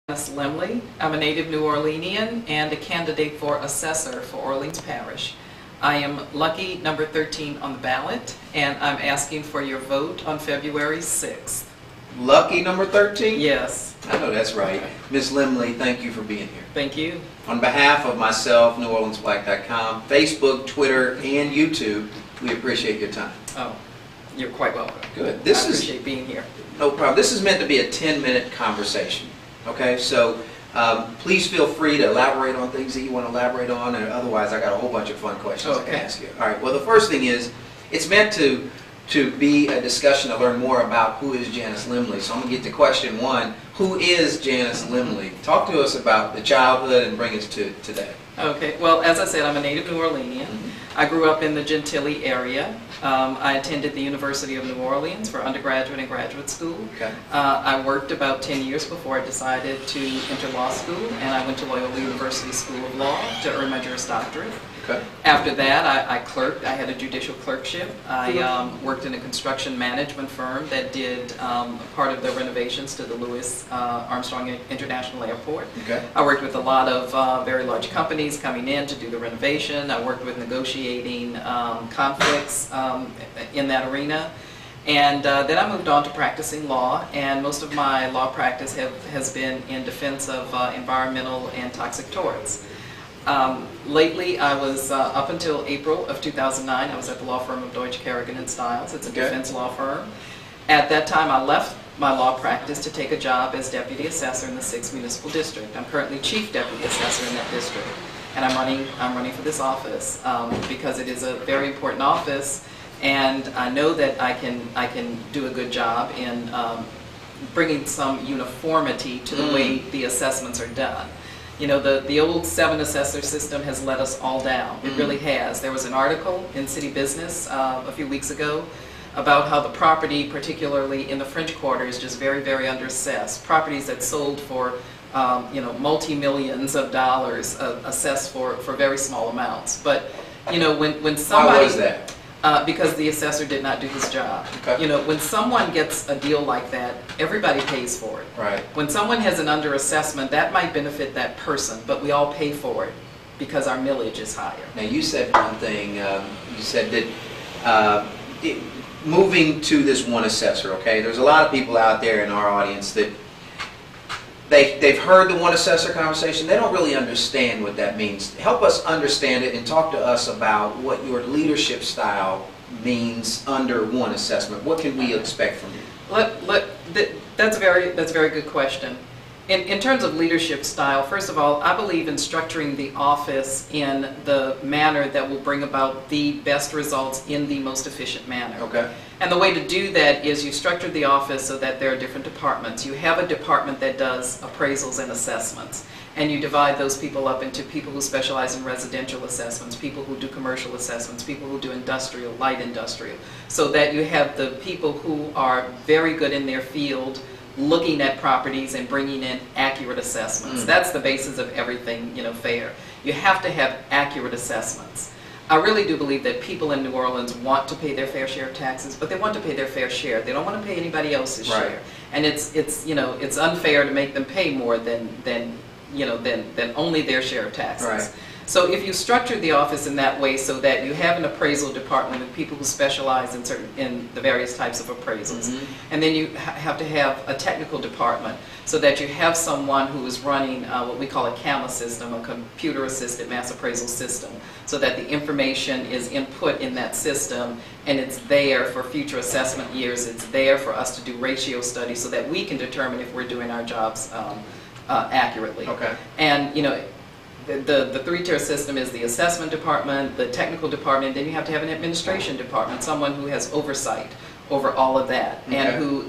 Lemle. I'm a native New Orleanian and a candidate for Assessor for Orleans Parish. I am lucky number 13 on the ballot, and I'm asking for your vote on February 6th. Lucky number 13? Yes. I know that's right. Ms. Lemle, thank you for being here. Thank you. On behalf of myself, NewOrleansBlack.com, Facebook, Twitter, and YouTube, we appreciate your time. Oh, you're quite welcome. Good. I appreciate being here. No problem. This is meant to be a 10-minute conversation. Okay, so please feel free to elaborate on things that you want to elaborate on, and otherwise I got a whole bunch of fun questions I can ask you. All right, well, the first thing is, it's meant to be a discussion to learn more about who is Janis Lemle. So I'm going to get to question one. Who is Janis Lemle? Talk to us about the childhood and bring us to today. Okay, well, as I said, I'm a native New Orleanian. I grew up in the Gentilly area. I attended the University of New Orleans for undergraduate and graduate school. Okay. I worked about 10 years before I decided to enter law school, and I went to Loyola University School of Law to earn my Juris Doctorate. Okay. After that, I clerked. I had a judicial clerkship. I worked in a construction management firm that did part of the renovations to the Louis Armstrong International Airport. Okay. I worked with a lot of very large companies coming in to do the renovation. I worked with negotiating conflicts in that arena. And then I moved on to practicing law, and most of my law practice has been in defense of environmental and toxic torts. Lately, I was, up until April of 2009, I was at the law firm of Deutsch, Kerrigan and Stiles. It's a defense law firm. At that time, I left my law practice to take a job as Deputy Assessor in the 6th Municipal District. I'm currently Chief Deputy Assessor in that district, and I'm running for this office because it is a very important office, and I know that I can do a good job in bringing some uniformity to the way the assessments are done. You know, the old 7 assessor system has let us all down. It really has. There was an article in City Business a few weeks ago about how the property, particularly in the French Quarter, is just very, very underassessed. Properties that sold for, you know, multi-millions of dollars assessed for very small amounts. But, you know, when somebody... Why was that? Because the assessor did not do his job. Okay. You know, when someone gets a deal like that, everybody pays for it. Right. When someone has an underassessment, that might benefit that person, but we all pay for it because our millage is higher. Now, you said one thing. You said that moving to this one assessor, okay, there's a lot of people out there in our audience that they've heard the one assessor conversation. They don't really understand what that means. Help us understand it and talk to us about what your leadership style means under one assessment. What can we expect from you? That's a very good question. In terms of leadership style, first of all, I believe in structuring the office in the manner that will bring about the best results in the most efficient manner. Okay. And the way to do that is you structure the office so that there are different departments. You have a department that does appraisals and assessments, and you divide those people up into people who specialize in residential assessments, people who do commercial assessments, people who do industrial, light industrial, so that you have the people who are very good in their field looking at properties and bringing in accurate assessments. That's the basis of everything, you know, fair. You have to have accurate assessments. I really do believe that people in New Orleans want to pay their fair share of taxes, but they want to pay their fair share. They don't want to pay anybody else's share. And it's you know, it's unfair to make them pay more than only their share of taxes. Right. So if you structure the office in that way so that you have an appraisal department with people who specialize in the various types of appraisals, and then you have to have a technical department so that you have someone who is running what we call a CAMA system, a computer-assisted mass appraisal system, so that the information is input in that system and it's there for future assessment years. It's there for us to do ratio studies so that we can determine if we're doing our jobs accurately. Okay. And, you know, the 3-tier system is the assessment department, the technical department, then you have to have an administration department, someone who has oversight over all of that, and who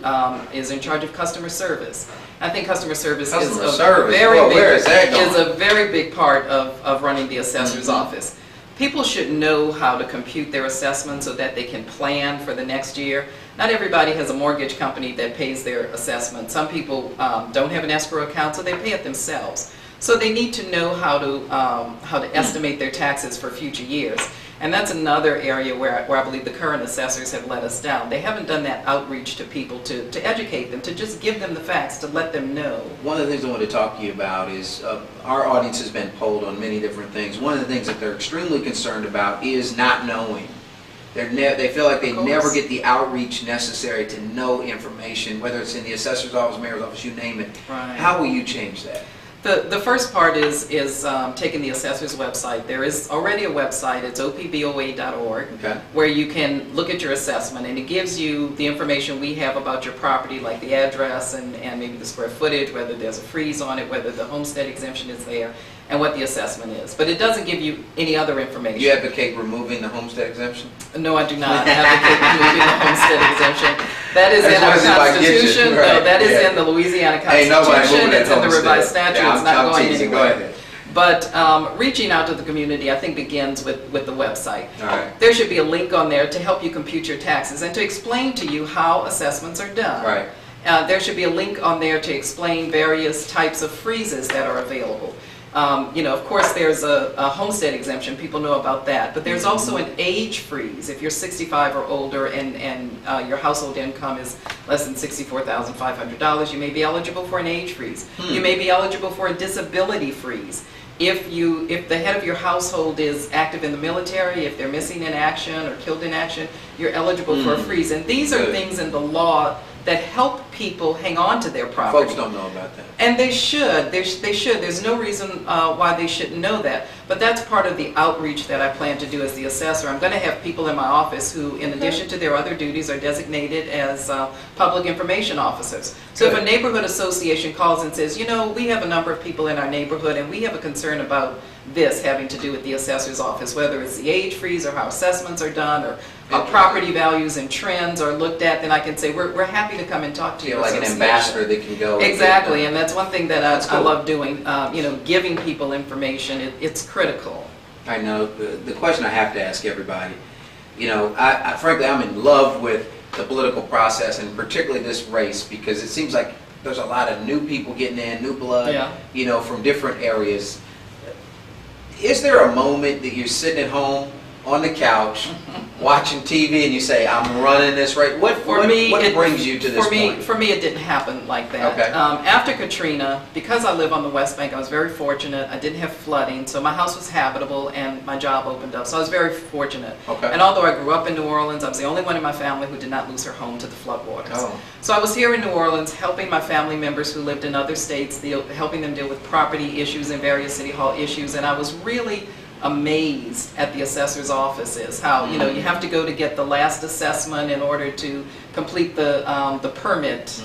is in charge of customer service. I think customer service is a very big part of running the assessor's office. People should know how to compute their assessment so that they can plan for the next year. Not everybody has a mortgage company that pays their assessment. Some people don't have an escrow account, so they pay it themselves. So they need to know how to estimate their taxes for future years. And that's another area where I believe the current assessors have let us down. They haven't done that outreach to people to educate them, to just give them the facts, to let them know. One of the things I want to talk to you about is our audience has been polled on many different things. One of the things that they're extremely concerned about is not knowing. They feel like they never get the outreach necessary to know information, whether it's in the assessor's office, mayor's office, you name it. Right. How will you change that? The first part is taking the assessor's website. There is already a website, it's opboa.org, okay, where you can look at your assessment, and it gives you the information we have about your property, like the address and maybe the square footage, whether there's a freeze on it, whether the homestead exemption is there, and what the assessment is. But it doesn't give you any other information. You advocate removing the homestead exemption? No, I do not advocate removing the homestead exemption. That is in our Constitution. Right. No, that is in the Louisiana Constitution. It's in the revised statute. It's not going anywhere. But reaching out to the community, I think, begins with the website. Right. There should be a link on there to help you compute your taxes and to explain to you how assessments are done. Right. There should be a link on there to explain various types of freezes that are available. You know, of course, there's a homestead exemption. People know about that. But there's also an age freeze. If you're 65 or older and your household income is less than $64,500, you may be eligible for an age freeze. You may be eligible for a disability freeze. If the head of your household is active in the military, if they're missing in action or killed in action, you're eligible for a freeze. And these are things in the law that help people hang on to their property. Folks don't know about that. And they should. They should. There's no reason why they shouldn't know that. But that's part of the outreach that I plan to do as the assessor. I'm going to have people in my office who, in addition to their other duties, are designated as public information officers. So if a neighborhood association calls and says, you know, we have a number of people in our neighborhood and we have a concern about this having to do with the assessor's office, whether it's the age freeze or how assessments are done or how property values and trends are looked at, then I can say, we're happy to come and talk to you. Like an ambassador that can go. Exactly, and that's one thing that I love doing, you know, giving people information. It's critical. I know. The question I have to ask everybody, you know, frankly, I'm in love with the political process and particularly this race because it seems like there's a lot of new people getting in, new blood, you know, from different areas. Is there a moment that you're sitting at home on the couch watching TV and you say, I'm running this right? What brings you to this point? For me, it didn't happen like that. Okay. After Katrina, because I live on the West Bank, I was very fortunate. I didn't have flooding, so my house was habitable and my job opened up. So I was very fortunate. Okay. And although I grew up in New Orleans, I was the only one in my family who did not lose her home to the floodwaters. Oh. So I was here in New Orleans helping my family members who lived in other states, helping them deal with property issues and various city hall issues, and I was really amazed at the assessor's offices, how you know you have to go to get the last assessment in order to complete the permit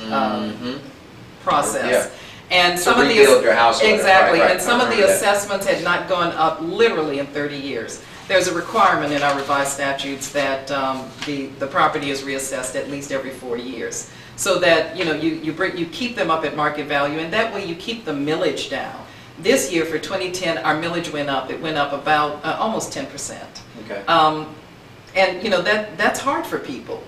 process. And some of rebuild your house. Exactly, and some of the assessments had not gone up literally in 30 years. There's a requirement in our revised statutes that the property is reassessed at least every 4 years, so that you know you keep them up at market value, and that way you keep the millage down. This year for 2010, our millage went up. It went up about almost 10%. Okay. And you know that's hard for people.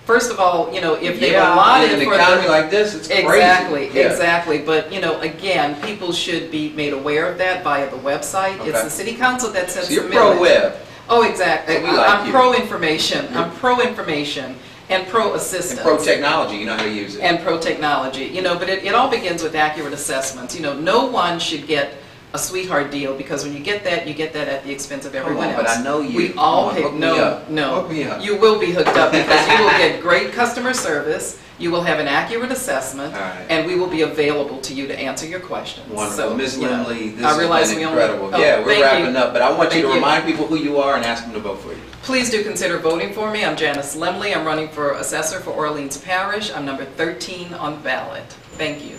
First of all, you know if they allotted in an economy like this, it's crazy. Exactly. But you know, again, people should be made aware of that via the website. Okay. It's the city council that sets the millage. You're pro-web. Oh, exactly. I'm pro-information. I'm pro-information. And pro-assistance. And pro-technology, you know how to use it. And pro-technology, you know, but it all begins with accurate assessments. You know, no one should get a sweetheart deal because when you get that at the expense of everyone else. But I know you. We all pick, no, you will be hooked up because you will get great customer service, you will have an accurate assessment, and we will be available to you to answer your questions. Wonderful. So, Ms. Lemle, this has been incredible. Yeah, we're wrapping up, but I want you to remind people who you are and ask them to vote for you. Please do consider voting for me. I'm Janis Lemle. I'm running for Assessor for Orleans Parish. I'm number 13 on the ballot. Thank you.